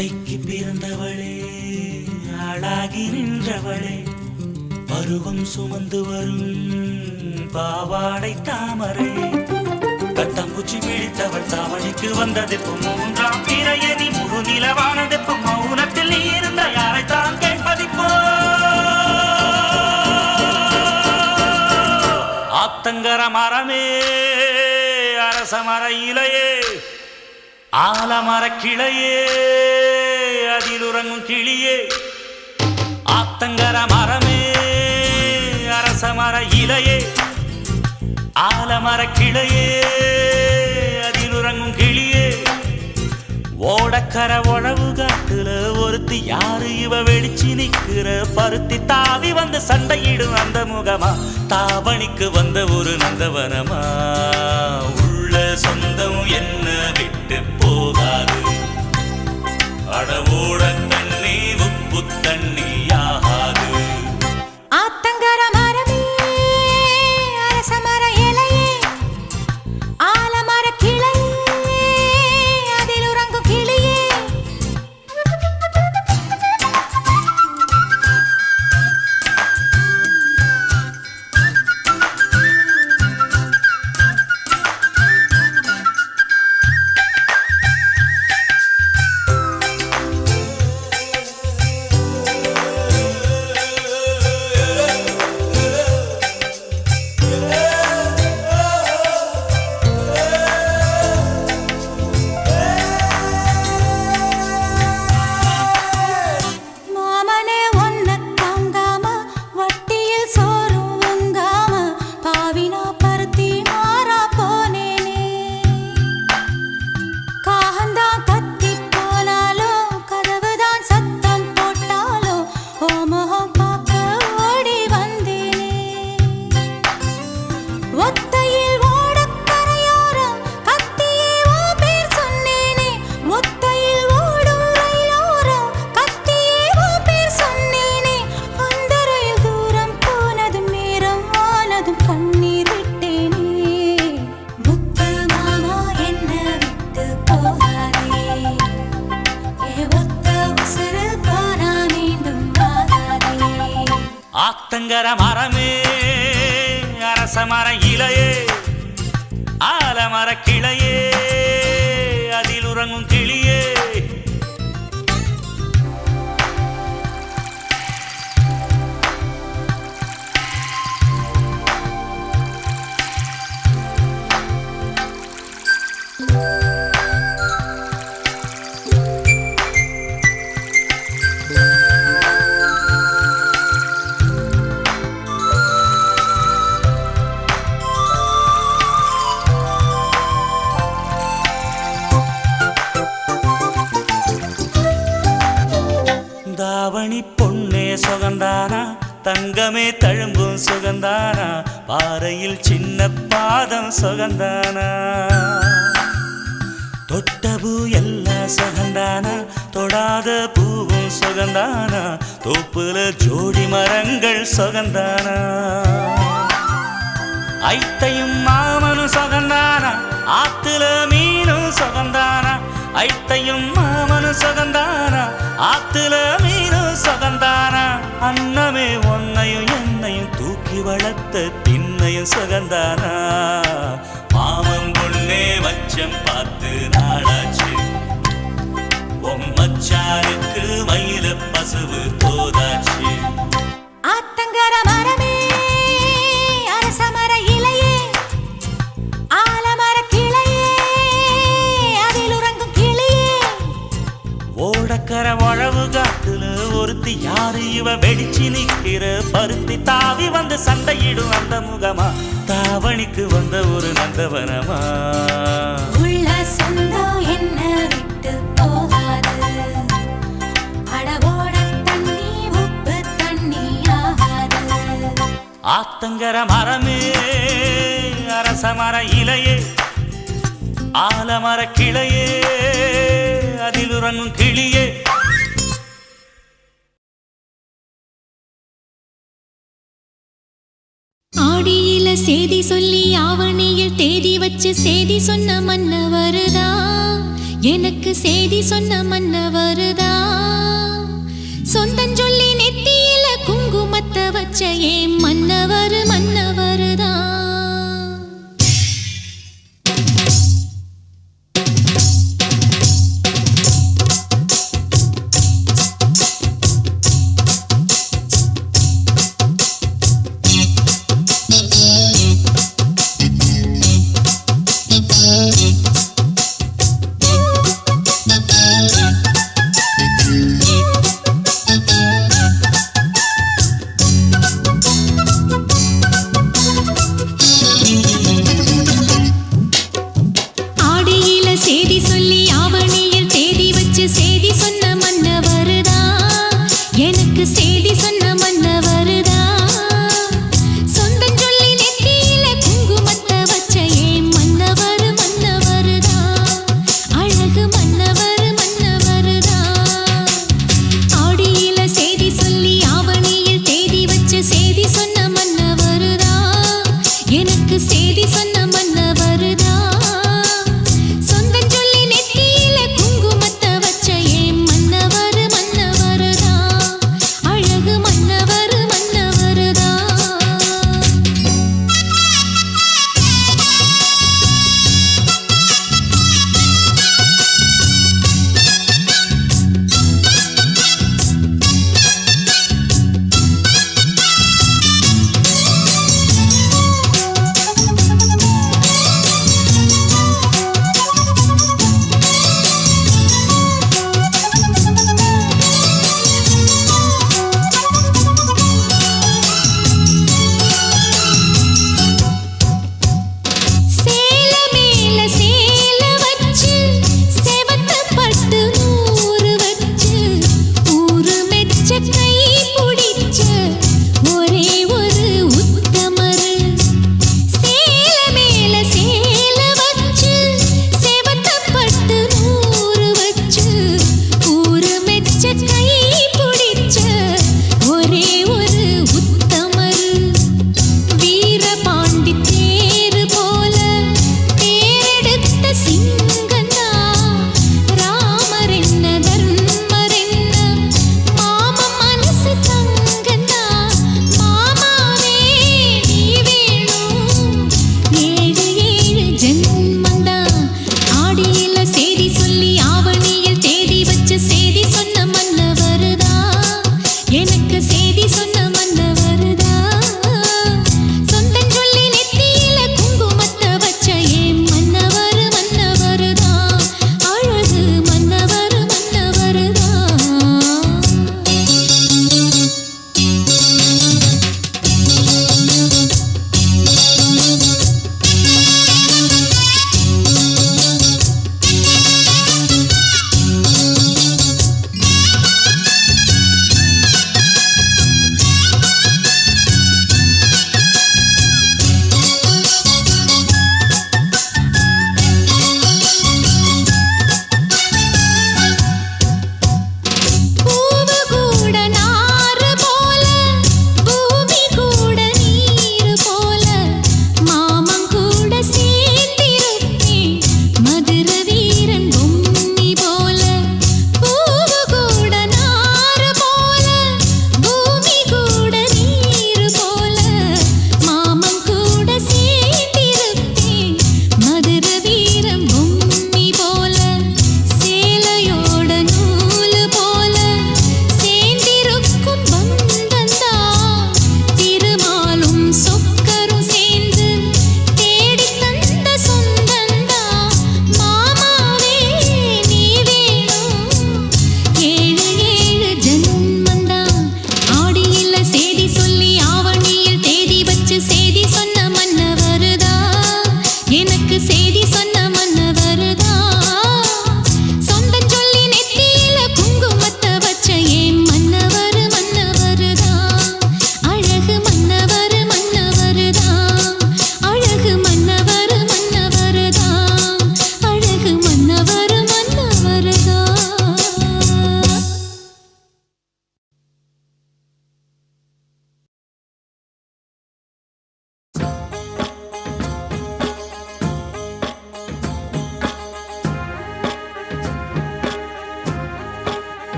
அத்தைக்கு பிறந்தவளே ஆளாகி நின்றவளே பருவம் சுமந்து வரும் பாவாடை தாமரை கட்டம்பூச்சி பிடித்தவள் தாவணிக்கு வந்ததெப்போ மூன்றாம் பிறையணி முழு நிலவானதெப்போ மௌனத்தில் நீ இருந்த யாரைத்தான் கேட்பதிப்போ ஆத்தங்கர மரமே அரச மர இலையே ஆலமர கிளையே அதில் உறங்கும் கிளியே ஆத்தங்கர மரமே அரச மர இலையே ஆலமர கிளையே அதில் உறங்கும் கிளியே ஓடக்கர உழவு காட்டுல ஒருத்தி யாரு இவ வெளிச்சு நிக்கிற பருத்தி தாவி வந்து சண்டையிடும் அந்த முகமா தாவணிக்கு வந்த ஒரு நந்தவனமா உள்ள சொந்தம் என்ன விட்டு போகாது அடவோட தண்ணி உப்பு தண்ணி ஆகாது ஆத்தங்கர மரமே அரச மர இலையே ஆலமர கிளையே அதில் உறங்கும் கிளியே ஆத்தங்கர மரமே அரச மர இலையே ஆலமர கிளையே அதில் உறங்கும் கிளியே தாவணி பொன்னே சுகந்தானா தங்கமே தழும்பும் சுகந்தானா பாறையில் சின்ன பாதம் சுகந்தானா தொட்டபூ எல்லாம் சுகந்தானா தொடாத பூவும் சுகந்தானா தோப்புல ஜோடி மரங்கள் சுகந்தானா ஐத்தையும் மாமனும் சுகந்தானா ஆத்துல மீனும் சுகந்தானா ஐத்தையும் மாமனும் சுகந்தானா ஆத்துல மீனும் சுகந்தானா அன்னமே ஒன்னையும் என்னையும் தூக்கி வளர்த்த திண்ணையும் சுகந்தானா மாமன் பொண்ணே மச்சம் பார்த்து நாளாச்சு மச்சாருக்கு மயில பசுவு தோதாச்சு ஆத்தங்கர மரமே அரச மர இலையே ஆலமர கிளையே அதில் உறங்கும் கிளியே ஓடக்கர உழவு காட்டுல ஒருத்தி யாரு இவ வெடிச்சு நிக்கிற பருத்தி தாவி வந்து சண்டையிடும் அந்த முகமா தாவணிக்கு வந்த ஒரு நந்தவனமா உள்ள சொந்தம் என்ன விட்டு போகாது அடவோட தண்ணி உப்பு தண்ணி ஆகாது ஆத்தங்கர மரமே அரச மர இலையே ஆலமர கிளையே அதில் உறங்கும் கிளியே ஆடியில சேதி சொல்லி ஆவணியில் தேதி வச்சு சேதி சொன்ன மன்னவருதா எனக்கு செய்தி சொன்ன மன்னவருதா சொந்தஞ்சொல்லி நெத்தியில குங்குமத்தை வச்ச ஏன் மன்னவருதா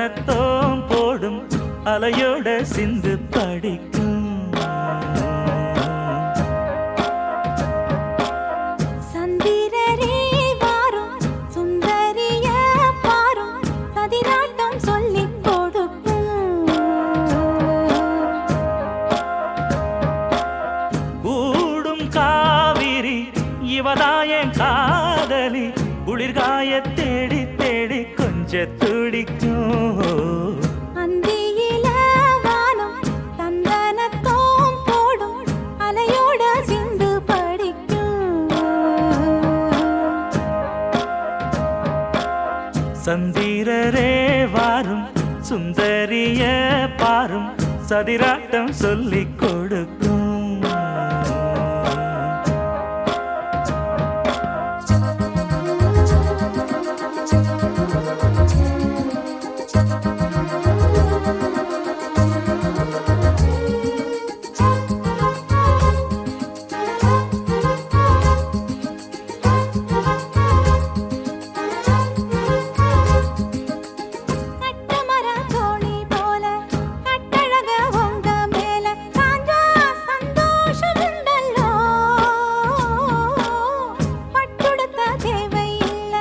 சந்தனத்தோம் போடும் அலையோட சிந்து படிக்கும். சந்திரரே வாரும் சுந்தரிய பாரும் சதிராட்டம் சொல்லிக் கொடுக்கும். கூடும் காவிரி இவதாயன் காதலி குளிர்காய தேடி தேடி கொஞ்ச துடிக்கும். அந்தியில வானம் சந்தனத்தோம் போடும் அலையோட சிந்து படிக்கும். சந்திரரே வாரும் சுந்தரிய பாரும் சதிராட்டம் சொல்லிக் கொடுக்கும். கட்டமர தோணி போல கட்டழக உங்க மேல காஞ்சா சந்தோஷம் உண்டல்லோ. பட்டுடுத்த தேவை இல்ல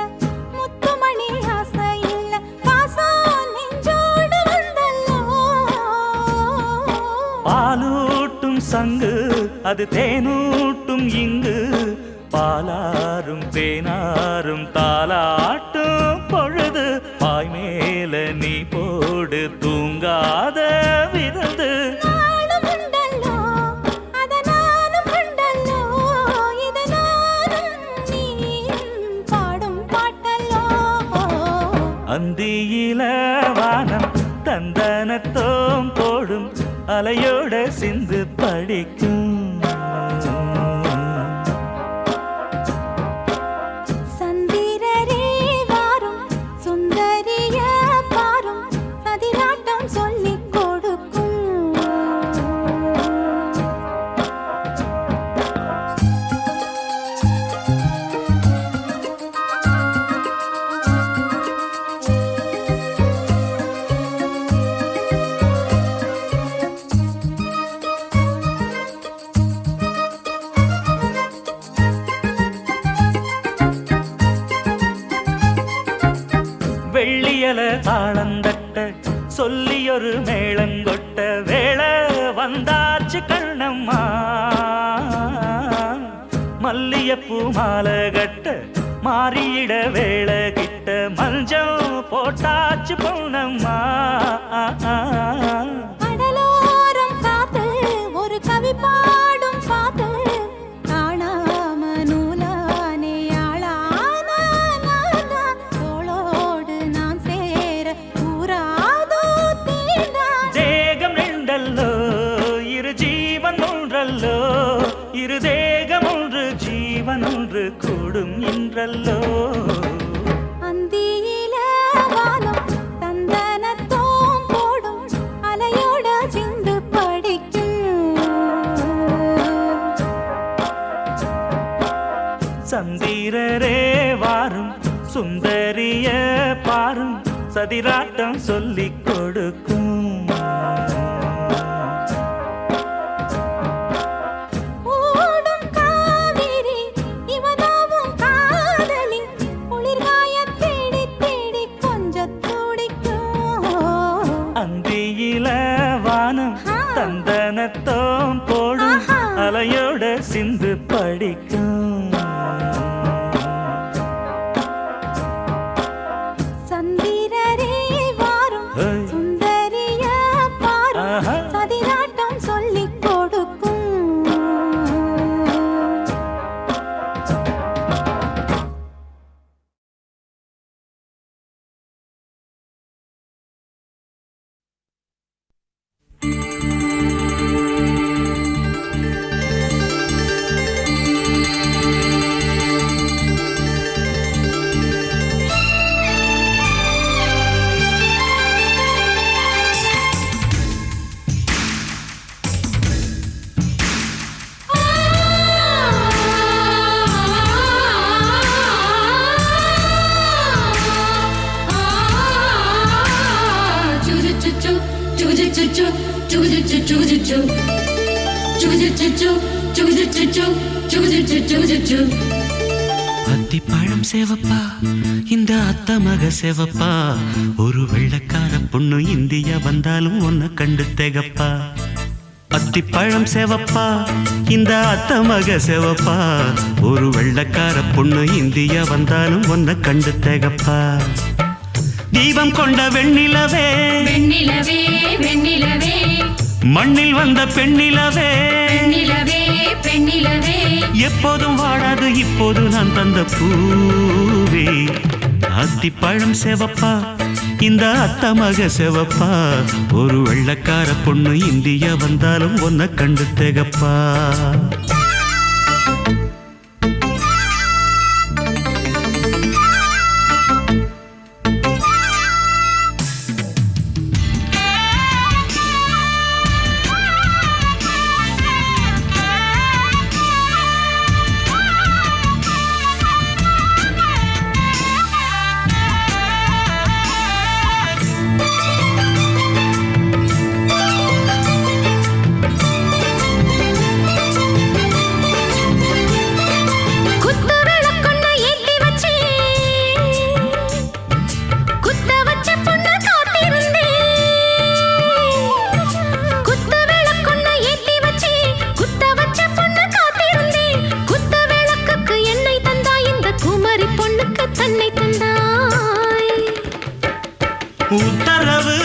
முத்துமணி ஆசை இல்ல பாசம் நெஞ்சோடு வந்தல்லோ. பாலூட்டும் சங்கு அது தேனூட்டும் இங்கு பாலாரும் தேனாரும் தாலாட்டும் பொழுது பாய் மேல நீ போடு தூங்காத விருந்து. நாளும் உண்டல்லோ அத நானும் உண்டல்லோ இத நானும் நீயும் பாடும் பாட்டல்லோ. அந்தியில வானம் தந்தனத்தோம் போடும் அலையோட சிந்து படிக்கும். சந்திரரே வாரும் சுந்தரிய பாரும் சதிராட்டம் சொல்லிக் கொடுக்கும். வெள்ளியல தாளந்தட்ட சொல்லியொரு மேளங்கொட்ட வேளை வந்தாச்சு கண்ணம்மா. மல்லியப்பூ மாலை கட்ட மாறியிட வேளை கிட்ட மஞ்சள் போட்டாச்சு பொன்னம்மா. கடலோரம் காத்து ஒரு கவி பாடும் பாத்து காணாம நூலானே ஆளான நானா. தோளோடு நான் சேர கூறாதோ தீண்டான். தேகம் ரெண்டல்லோ இரு ஜீவன் ஒன்றல்லோ இரு தேகம் ஒன்று ஜீவன் ஒன்று கூடும் இன்றல்லோ. அந்தியில வானம் தந்தனத்தோம் போடும் அலையோட சிந்து படிக்கும். சந்திரரே வாரும் சுந்தரிய பாரும் சதிராட்டம் சொல்லிக் கொடுக்கும். ஓடும் காவிரி இவதாவும் காதலி குளிர்காய தேடி தேடி கொஞ்சம் துடிக்கும். அந்தியில வானம் தந்தனத்தோம் போடும் அலையோட சிந்து படிக்கும். சந்திரரே வாரும் சுந்தரிய பாரும் சதிராட்டம் சொல்லிக் கொடுக்கும். அத்திப்பழம் சேவப்பா இந்த அத்த மக சேவப்பா ஒரு வெள்ளக்கார பொண்ணு இந்தியா வந்தாலும் உன்னை கண்டு திகப்பா அத்திப்பழம் சேவப்பா இந்த அத்த மக சேவப்பா ஒரு வெள்ளக்கார பொண்ணு இந்தியா வந்தாலும் உன்னை கண்டு திகப்பா தீபம் கொண்ட வெண்ணிலவே வெண்ணிலவே வெண்ணிலவே மண்ணில் வந்த பெண்ணிலவே பெண்ணிலவே பெண்ணிலவே எப்போதும் வாடாது இப்போது நான் தந்த பூவே அத்திப்பழம் சேவப்பா இந்த அத்த மக சேவப்பா ஒரு வெள்ளக்கார பொண்ணு இந்தியா வந்தாலும் உன்னை கண்டு திகப்பா உத்தரவு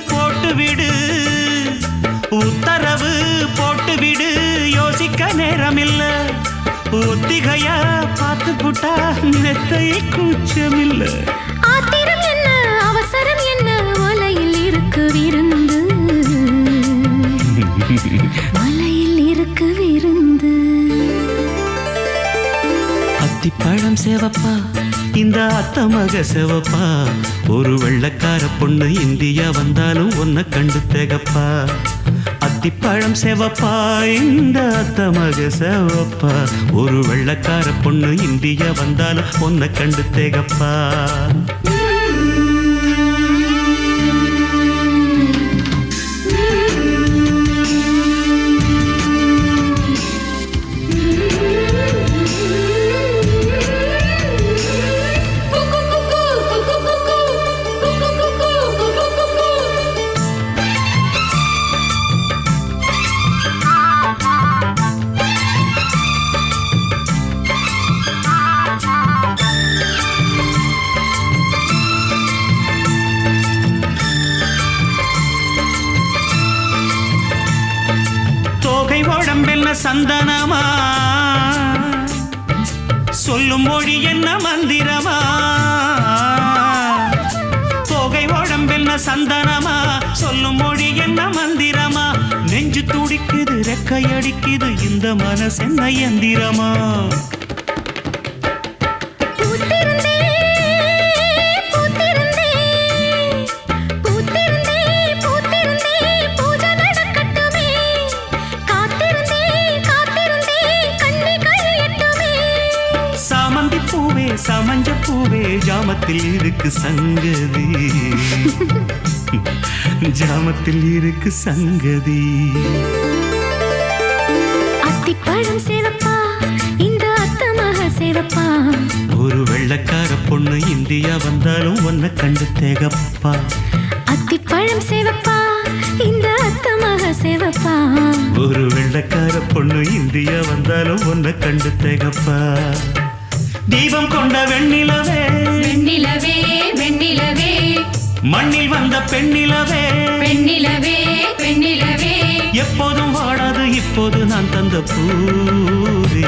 போட்டுவிடு உத்தரவு போட்டுவிடு யோசிக்க நேரமில்ல ஒத்திகையா பார்த்து புட்டா மெத்தை கூச்சமில்ல ஆத்திரம் என்ன அவசரம் என்ன மலையில் இருக்கு விருந்து மலையில் இருக்கு விருந்து அத்திப்பழம் சேவப்பா இந்த அத்த மக சேவப்பா ஒரு வெள்ளக்கார பொண்ணு இந்தியா வந்தாலும் உன்னை கண்டு திகப்பா அத்திப்பழம் சேவப்பா இந்த அத்த மக சேவப்பா ஒரு வெள்ளக்கார பொண்ணு இந்தியா வந்தாலும் உன்னை கண்டு திகப்பா உடம்பென்ன சந்தனமா சொல்லும் மொழி என்ன மந்திரமா தோகை உடம்பென்ன சந்தனமா சொல்லும் மொழி என்ன மந்திரமா நெஞ்சு துடிக்குது ரெக்கையடிக்குது இந்த மனசு என்ன எந்திரமா சமஞ்ச பூவே ஜாமத்தில் இருக்கு சங்கதி ஜாமத்தில் இருக்கு சங்கதி அத்திப்பழம் சேவப்பா இந்த அத்த மக சேவப்பா ஒரு வெள்ளக்கார பொண்ணு இந்தியா வந்தாலும் உன்னை கண்டு திகப்பா அத்திப்பழம் சேவப்பா இந்த அத்த மக சேவப்பா ஒரு வெள்ளக்கார பொண்ணு இந்தியா வந்தாலும் உன்னை கண்டு திகப்பா தீபம் கொண்ட வெண்ணிலவே வெண்ணிலவே வெண்ணிலவே மண்ணில் வந்த பெண்ணிலவே பெண்ணிலவே பெண்ணிலவே எப்போதும் வாடாது இப்போது நான் தந்த பூவே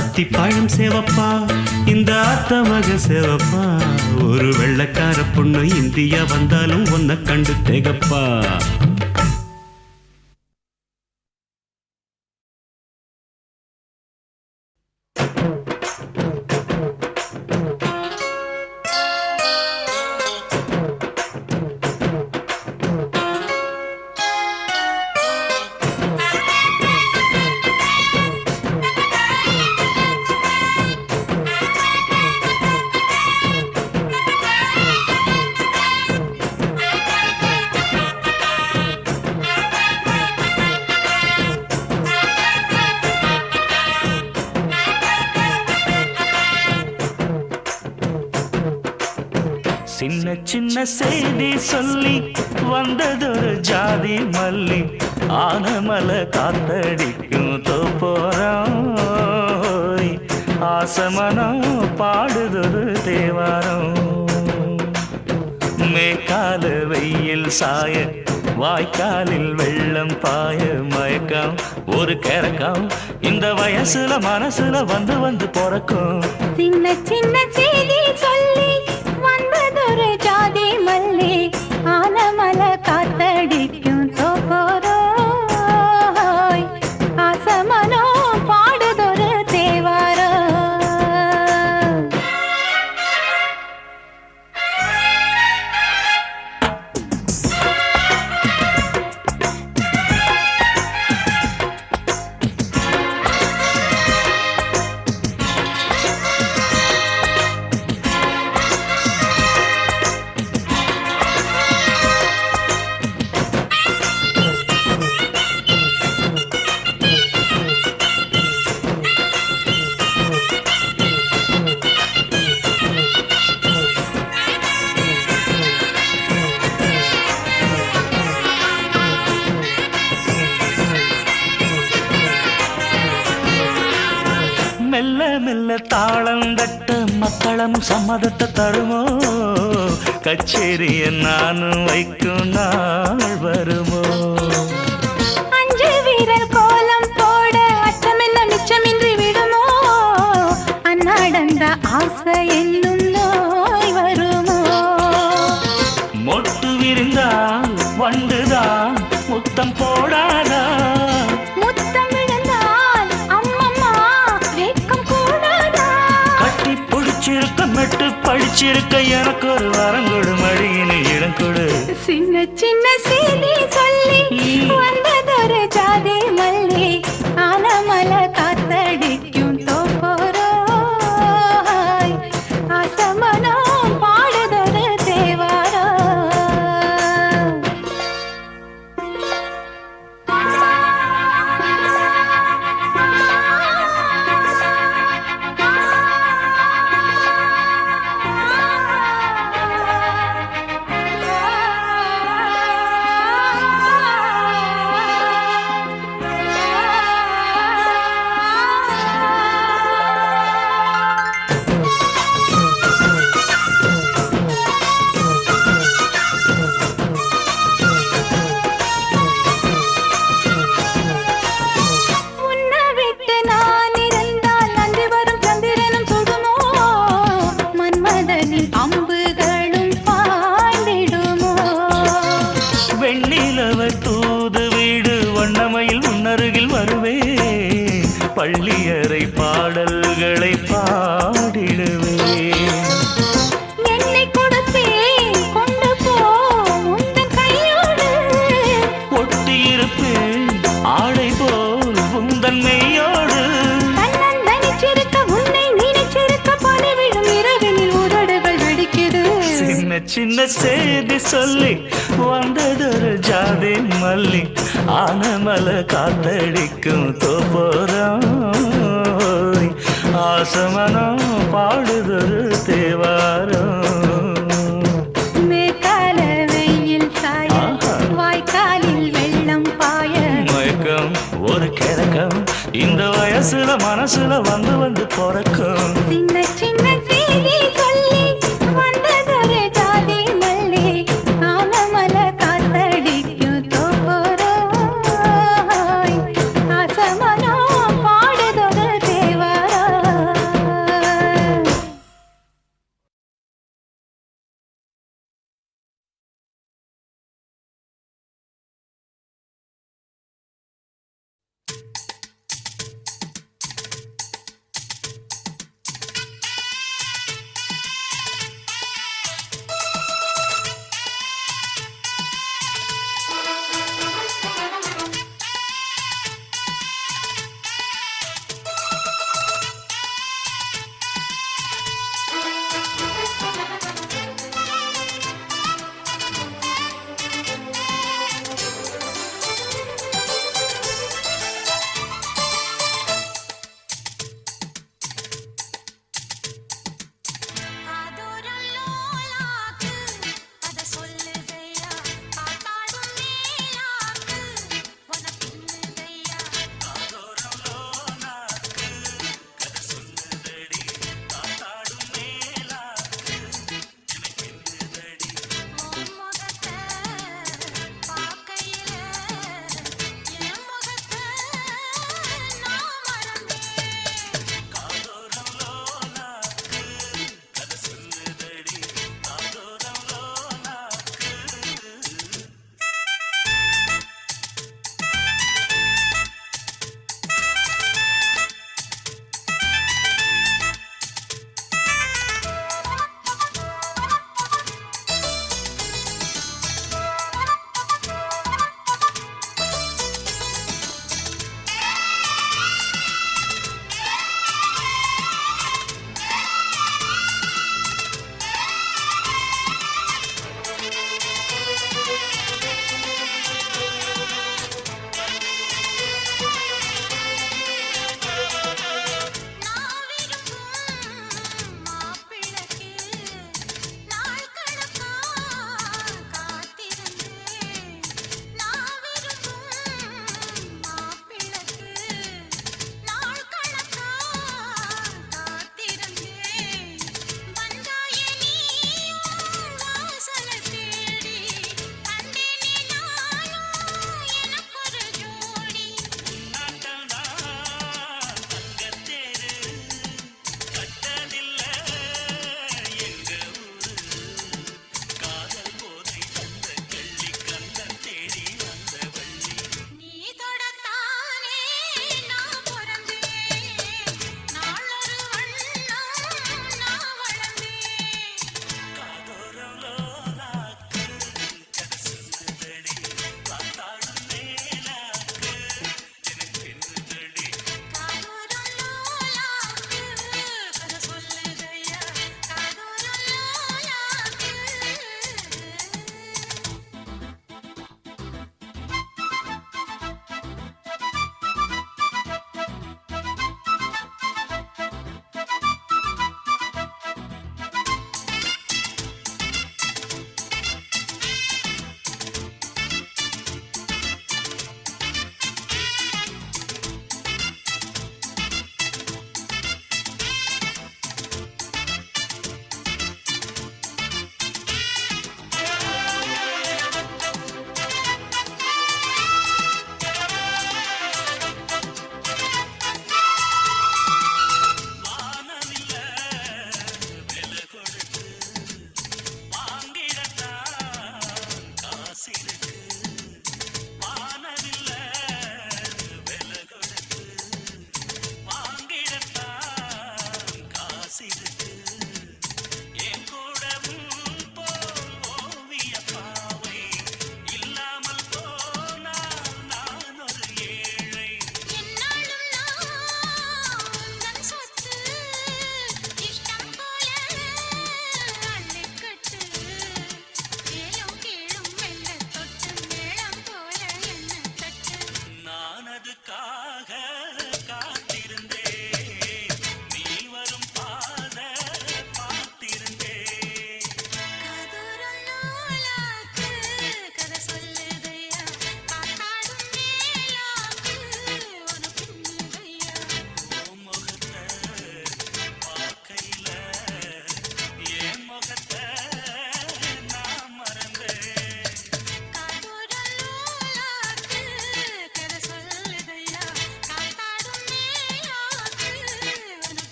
அத்திப்பழம் சேவப்பா இந்த அத்த மக சேவப்பா ஒரு வெள்ளக்கார பொண்ணு இந்தியா வந்தாலும் உன்னை கண்டு திகப்பா சின்ன சின்ன செய்தி சொல்லி வந்ததொரு ஜாதி மல்லி ஆனமல காத்தடிக்கும் தோப்போரம் ஆசமனம் பாடுதொரு தேவாரம் மேற்கால வெயில் சாய வாய்க்காலில் வெள்ளம் பாய மயக்கம் ஒரு கிறக்கம் இந்த வயசுல மனசுல வந்து வந்து பிறக்கும் சின்ன சின்ன செய்தி சொல்லி வந்ததொரு ஜாதி மல்லி ஆனமல காத்தடிக்கும் தோப்போரோய் ஆசமனோ பாடுதொரு தேவாரோ மெல்ல மெல்ல தாளம் தட்ட மக்களும் சம்மதத்தை தருமோ கச்சேரிய நானும் வைக்கும் நாள் வருமோ அஞ்சு வீரர் கோலம் போட அச்சமென்ன மிச்சமின்றி விடுமோ அந்நாடந்த ஆசை என்னும் நோய் வருமோ மொட்டு விரிந்தால் வண்டுதான் முத்தம் போடாதா முத்தம் விழுந்தால் அம்மம்மா வெட்கம் கூடாதா கட்டி பிடிச்சிருக்க மெட்டு படிச்சிருக்க எனக்கு ஒரு வரம் கொடு மடியின் இடம் கொடு சின்ன சின்ன செய்தி சொல்லி வந்ததொரு ஜாதி மல்லி ஆனமல காத்தடிக்கும் தோப்போரோய் ஆசமனோ பாடுதொரு தேவாரோ உன்னை விட்டு நான் இருந்தால் நன்றி வரும் சந்திரனும் சுடுமோ மன்மதனின் அம்புகளும் பாய்ந்திடுமோ வெண்ணிலவ தூது வீடு வண்ணமையில் உன்னருகில் வருவே பள்ளியறை பாடல்களை பாடிடுவே என்னை கொடுத்தேன் கொண்டு போ உந்தன் கையோடு ஒட்டியிருப்பேன் ஆடை போல் உந்தன் மெய்யோடு தன்னந்தனிச்சிருக்க உன்னை நினைச்சிருக்க பணிவிடும் இரவினில் உதடுகள் வெடிக்குது சின்ன சின்ன செய்தி சொல்லி வந்ததொரு ஜாதி மல்லி ஆனமல காத்தடிக்கும் தோப்போரம் ஆசமனம் பாடுதொரு தேவாரம் மேற்கால வெயில் சாய வாய்க்காலில் வெள்ளம் பாய மயக்கம் ஒரு கிறக்கம் இந்த வயசுல மனசுல வந்து வந்து பிறக்கும் சின்ன சின்ன செய்தி சொல்லி வந்ததொரு ஜாதி மல்லி ஆனமல காத்தடிக்கும் தோப்போரோய் ஆசமனோ பாடுதொரு தேவாரோ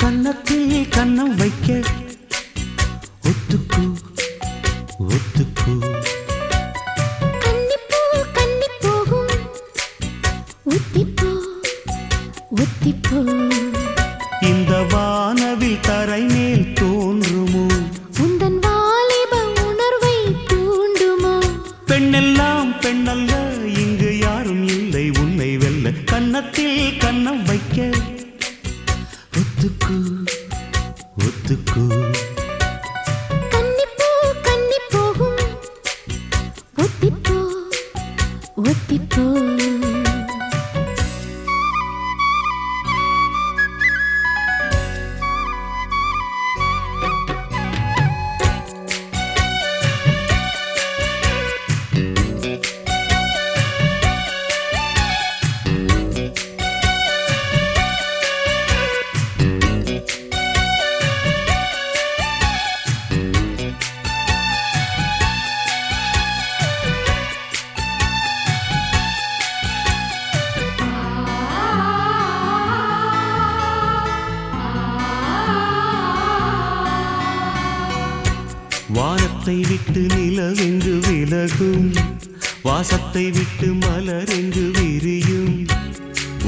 கன்னத்தில் கன்னம் வைக்க ஒத்துக்கு ஒத்துக்கு கன்னிப்பூ கன்னி போகும் ஒத்திப்போ ஒத்திப்போ இந்த வானவில் தரை மேல் தோன்றுமோ உந்தன் வாலிப உணர்வை தூண்டுமோ பெண்ணெல்லாம் பெண்ணல்ல இங்கு யாரும் இல்லை உன்னை வெல்ல கன்னத்தில் கன்னம் வைக்க ஒத்துக்கு ஒத்துக்கு கன்னிப்பூ கன்னி போகும் ஒத்திப்போ ஒத்திப்போ வானத்தை விட்டு நிலவெங்கு விலகும் வாசத்தை விட்டு மலரெங்கு விரியும்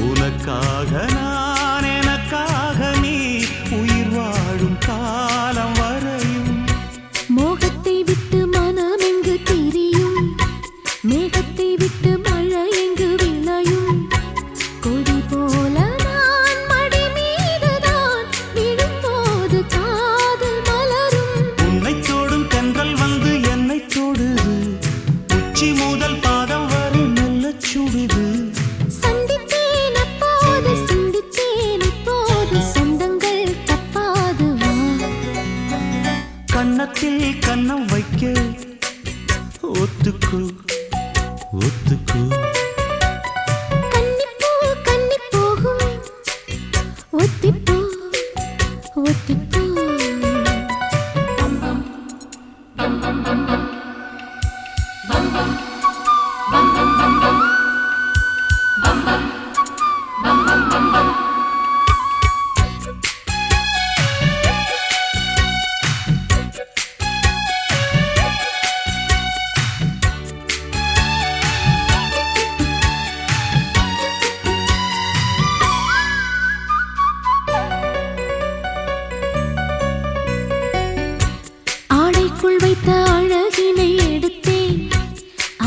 உனக்காக நான் எனக்காக நீ உயிர் வாழும் காலம் வரையும் மோகத்தை விட்டு மனம் எங்கு திரியும் மேகத்தை விட்டு மழை எங்கு விளையும் கொடி போல நான் மடி மீதுதான் விழும்போது காதல் மலரும் உன்னை தோடும் தென்றல் வந்து என்னை தொடுது உச்சி முதல் பாதம் வரை நல்ல சுடுது சந்தித்தேன் அப்போது சிந்தித்தேன் இப்போது சொந்தங்கள் தப்பாது வா கன்னத்தில் கன்னம் வைக்க ஒத்துக்கு ஒத்துக்கு கன்னிப்பூ கன்னி போகும் ஒத்திப்போ ஒத்திப்போ ஆடைக்குள் வைத்த அழகினை எடுத்தேன்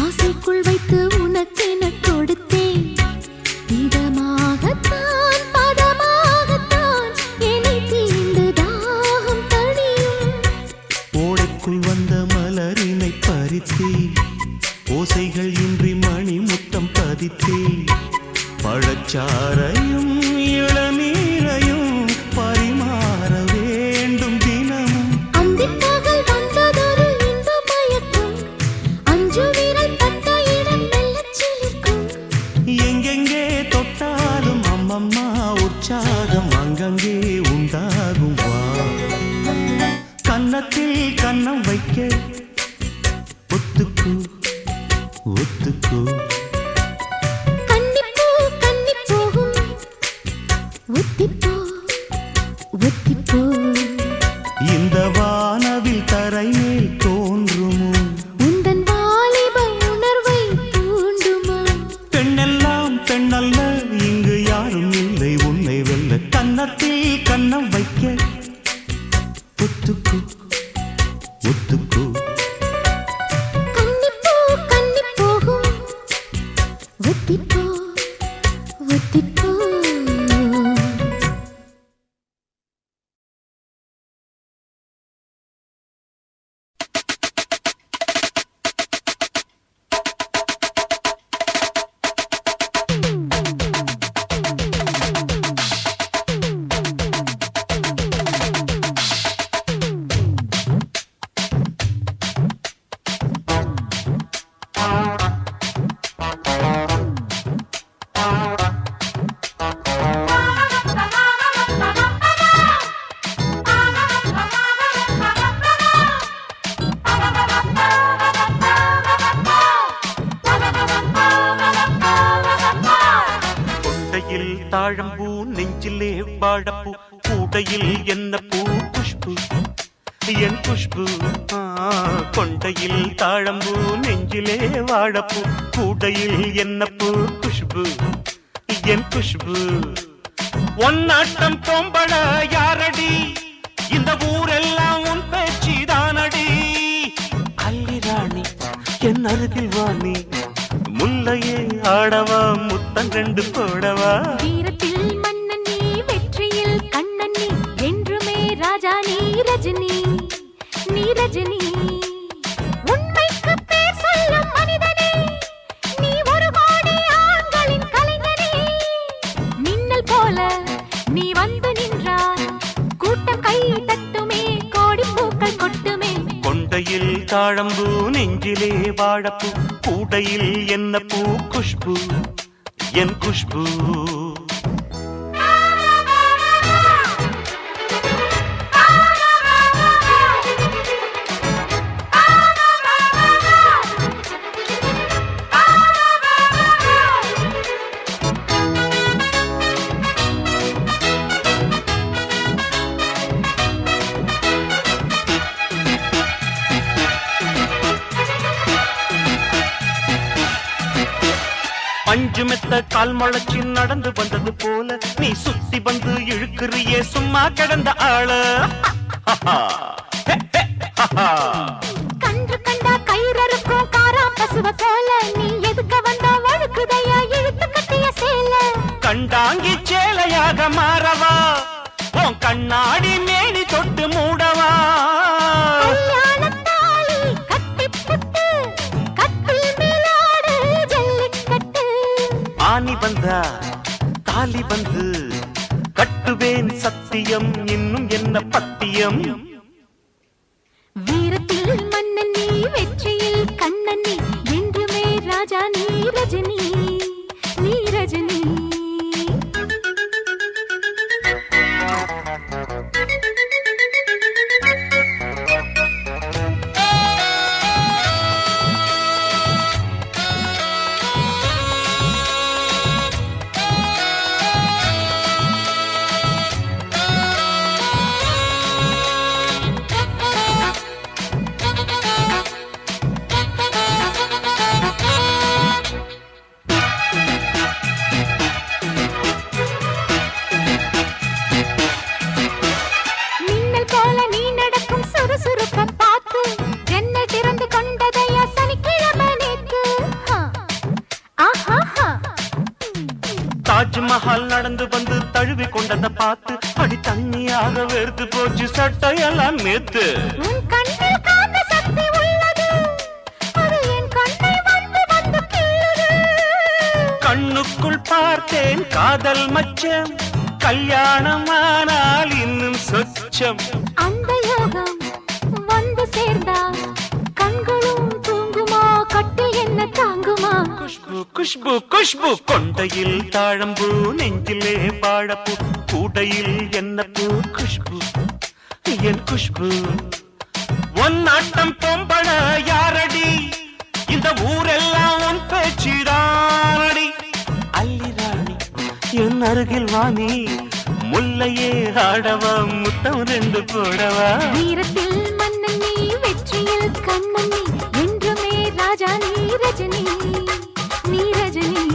ஆசைக்குள் வைத்து உனக்கென கொடுத்தேன் இதமாகத்தான் பதமாகத்தான் என்னை தீண்டு தாகம் தணியும் ஓடைக்குள் வந்த மலரினை பறித்தே ஓசைகள் இன்றி மணி முத்தம் பதித்தே பழச்சாரையும் இளநீரையும் பரிமாற வேண்டும் தினமும் அந்திப்பகல் வந்ததொரு இன்ப மயக்கம் அஞ்சு விரல் பட்ட இடம் மெல்லச் சிலிர்க்கும் எங்கெங்கே தொட்டாலும் அம்மம்மா உற்சாகம் அங்கங்கே உண்டாகும் வா கன்னத்தில் கன்னம் வைக்க ஒத்துக்கு ஒத்துக்கு கன்னிப்பூ கன்னி போகும் ஒத்திப்போ ஒத்திப்போ இந்த வானவில் தரை மேல் தோன்றுமோ உந்தன் வாலிப உணர்வை தூண்டுமோ பெண்ணெல்லாம் பெண்ணல்ல இங்கு யாரும் இல்லை உன்னை வெல்ல கன்னத்தில் கன்னம் வைக்க ஒத்துக்கு ஒத்துக்கு கன்னிப்பூ கன்னி போகும் ஒத்திப்போ ஒத்திப்போ தாழம்பூ நெஞ்சிலே வாழப்பூ கூடையில் என்ன பூ குஷ்பு என் குஷ்பு கொண்டையில் தாழம்பூ நெஞ்சிலே வாழப்பூ கூடையில் என்ன பூ குஷ்பு என் குஷ்பு ஒன்னாட்டம் பொம்பள யாரடி இந்த ஊரெல்லாம் உன் பேச்சிதானடி அல்லி ராணி என் அருகில் வாணி முல்லையே ஆடவா முத்தம் ரெண்டு போடவா வீரத்தில் மன்னன் நீ வெற்றியில் கண்ணன் நீ என்றுமே ராஜா நீ ரஜினி நீ ரஜினி உண்மைக்கு பேர் சொல்லும் மனிதனே நீ ஒரு கோடி ஆண்களின் கலைஞனே மின்னல் போல நீ வந்து நின்றாய் கூட்டம் கை தட்டுமே கோடி பூக்கள் கொட்டுமே கொண்டையில் தாழம்பூ நெஞ்சிலே வாழப்பூ கூடையில் என்ன பூ குஷ்பு என் குஷ்பு பஞ்சு மெத்த கால் முளைச்சி நடந்து வந்தது போல நீ சுத்தி வந்து இழுக்கிறியே சும்மா கிடந்த ஆள கன்று கண்டா கயிறறுக்கும் காரா பசுவ போல நீ எதுக்க வந்தா வழுக்குதையா இழுத்து கட்டிய சேல கண்டாங்கி சேலையாக மாறவா உன் கண்ணாடி மேனி தொட்டு மூடவா கல்யாணத்தாலி கட்டிப்புட்டு கட்டில் மேலாடு ஜல்லிக்கட்டு ஆனி வந்தா தாலி வந்து கட்டுவேன் சத்தியம் இன்னும் என்ன பத்தியம் வீரத்தில் மன்னன் நீ வெற்றியில் கண்ணன் நீ என்றுமே ராஜா நீ ரஜினி நீ ரஜினி மின்னல் போல நீ நடக்கும் சுறுசுறுப்பை பார்த்து ஜன்னல் திறந்து கொண்டதையா சனிக்கிழமை நேத்து ஆஹா தாஜ்மஹால் நடந்து வந்து தழுவி கொண்டதை பார்த்து அடி தண்ணியாக வெறுத்து போச்சு சட்டையெல்லாம் நேத்து உன் கண்ணில் காந்த சக்தி உள்ளது அது என் கண்ணை வந்து வந்து கிள்ளுது கண்ணுக்குள் பார்த்தேன் காதல் மச்சம் கல்யாணமானால் இன்னும் சொச்சம் அந்த யோகம் வந்து சேர்ந்தா கண்களும் தூங்குமா கட்டில் என்ன தாங்குமா குஷ்பு குஷ்பு குஷ்பு கொண்டையில் தாழம்பூ நெஞ்சிலே வாழப்பூ கூடையில் என்ன பூ குஷ்பு என் குஷ்பு ஒன்னாட்டம் பொம்பள யாரடி இந்த ஊரெல்லாம் உன் பேச்சிதானடி அல்லி ராணி என் அருகில் வாணி முல்லையே ஆடவா முத்தம் ரெண்டு போடவா வீரத்தில் மன்னன் நீ வெற்றியில் கண்ணன் நீ என்றுமே ராஜா நீ ரஜினி நீ ரஜினி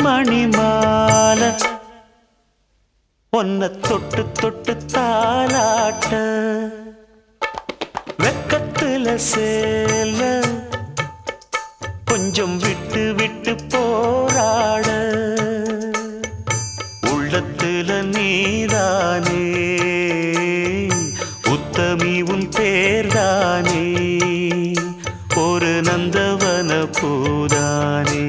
மணிமால ஒன்ன தொட்டு தொட்டு தாலாட்ட வெக்கத்துல சேல கொஞ்சம் விட்டு விட்டு போராட உள்ளத்துல நீதானே உத்தமி உன் பேர்தானே ஒரு நந்தவன பூதானே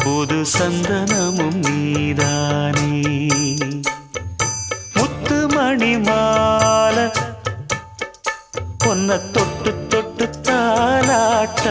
புது சந்தனமும் நீதானே முத்துமணி மாலை பொன்ன தொட்டு தொட்டு தாலாட்ட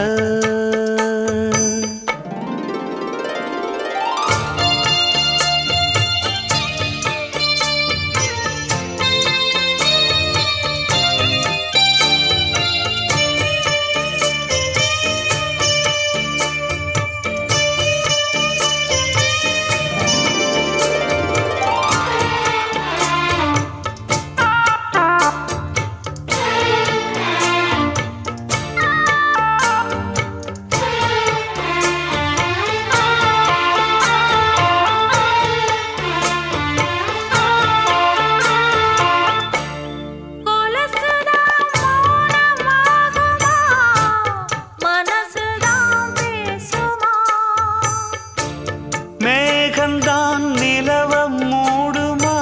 மேகந்தான் நிலவ மூடுமா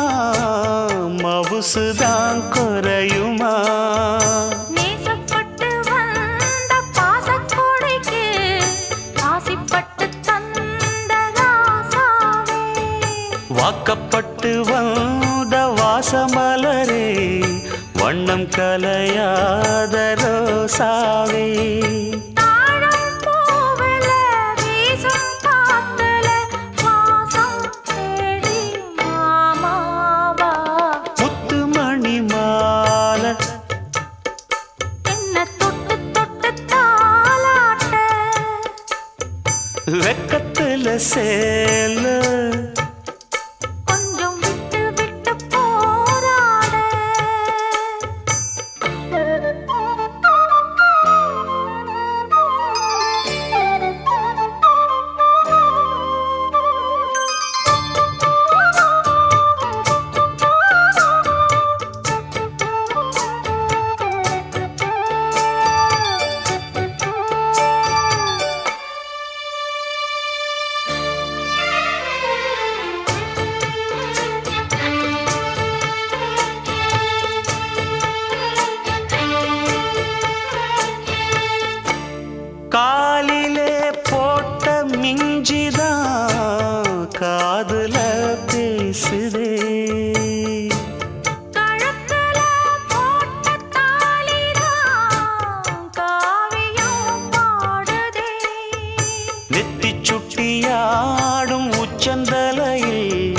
மவுசுதான் குறையுமா நேசப்பட்டு வந்த பாசக்கோடைக்கு ஆசைப்பட்டு தந்த ராசாவே வாக்கப்பட்டு வந்த வாசமலரே வண்ணம் கலையாத ரோசாவே தாழம் பூவுல வீசும் காத்துல வாசம் தேடி மாமாவா முத்துமணி மாலை என்ன தொட்டு தொட்டு தாலாட்ட வெக்கத்துல சேல கொஞ்சம் விட்டு விட்டு போராட காலிலே போட்ட மிஞ்சிதான் காதுல பேசுதே கழுத்துல போட்ட தாலிதான் காவியம் பாடுதே நெத்தி சுட்டியாடும் உச்சந்தலையில்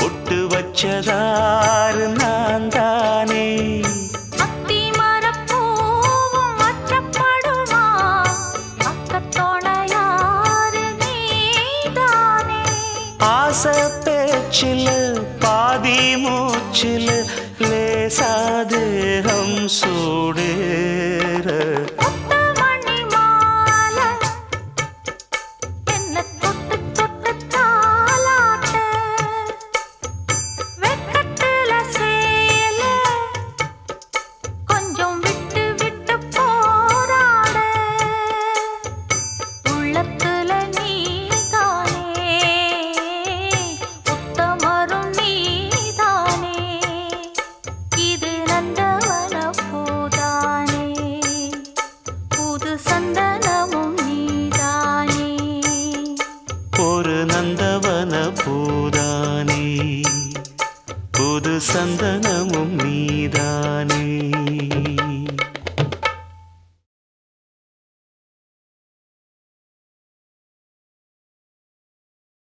பொட்டு வச்சதாறு நான் தானே அத்தி மரப்பூவும் அச்சப்படுமா பக்கத்தோட யாரு நீதானே ஆசை பேச்சில் பாதி மூச்சில் லேசாதேகம் சூடு